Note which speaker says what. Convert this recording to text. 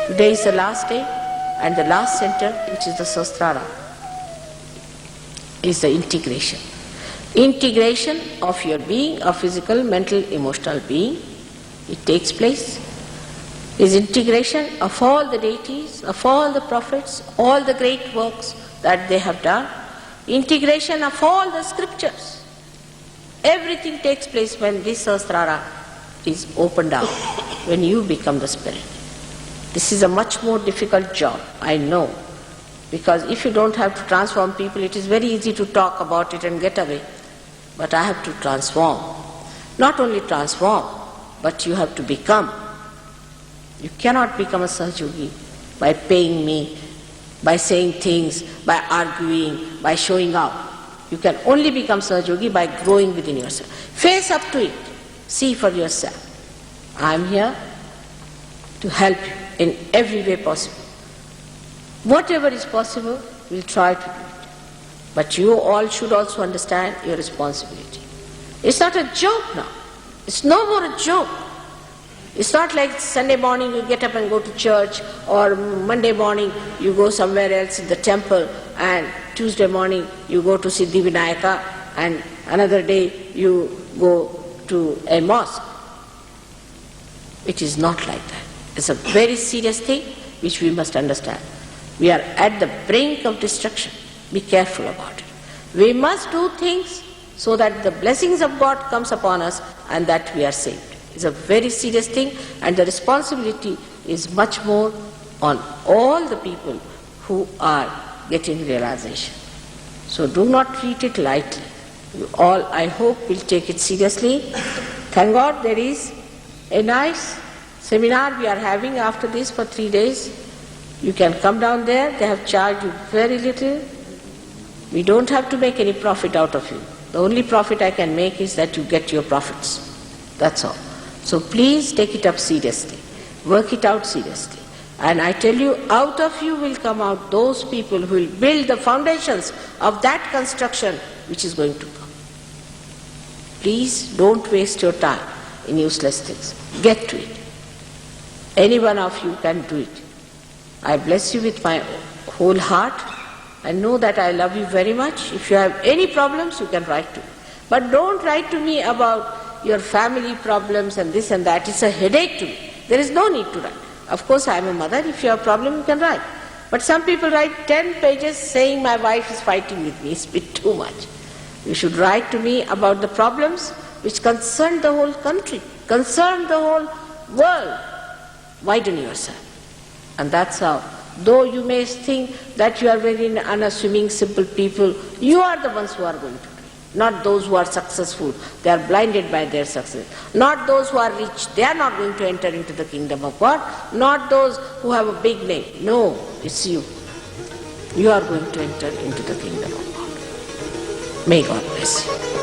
Speaker 1: Today is the last day, and the last center, which is the Sahasrara, is the integration. Integration of your being, of physical, mental, emotional being. It takes place. Is integration of all the deities, of all the prophets, all the great works that they have done. Integration of all the scriptures. Everything takes place when this Sahasrara is opened out, when you become the spirit. This is a much more difficult job, I know, because if you don't have to transform people, it is very easy to talk about it and get away. But I have to transform. Not only transform, but you have to become. You cannot become a Sahajogi by paying me, by saying things, by arguing, by showing up. You can only become Sahajogi by growing within yourself. Face up to it. See for yourself. I am here to help you in every way possible. Whatever is possible, we'll try to do it. But you all should also understand your responsibility. It's not a joke now. It's no more a joke. It's not like Sunday morning you get up and go to church, or Monday morning you go somewhere else in the temple, and Tuesday morning you go to Siddhivinayaka, and another day you go to a mosque. It is not like that. It's a very serious thing which we must understand. We are at the brink of destruction. Be careful about it. We must do things so that the blessings of God comes upon us and that we are saved. It's a very serious thing, and the responsibility is much more on all the people who are getting realization. So do not treat it lightly. You all, I hope, will take it seriously. Thank God there is a nice seminar we are having after this for 3 days. You can come down there. They have charged you very little. We don't have to make any profit out of you. The only profit I can make is that you get your profits. That's all. So please take it up seriously. Work it out seriously. And I tell you, out of you will come out those people who will build the foundations of that construction which is going to come. Please don't waste your time in useless things. Get to it. Any one of you can do it. I bless you with my whole heart. I know that I love you very much. If you have any problems, you can write to me. But don't write to me about your family problems and this and that. It's a headache to me. There is no need to write. Of course, I am a mother. If you have a problem, you can write. But some people write 10 pages saying my wife is fighting with me. It's a bit too much. You should write to me about the problems which concern the whole country, concern the whole world. Widen yourself. And that's how. Though you may think that you are very unassuming, simple people, you are the ones who are going to do it. Not those who are successful. They are blinded by their success. Not those who are rich. They are not going to enter into the kingdom of God. Not those who have a big name. No, it's you. You are going to enter into the kingdom of God. May God bless you.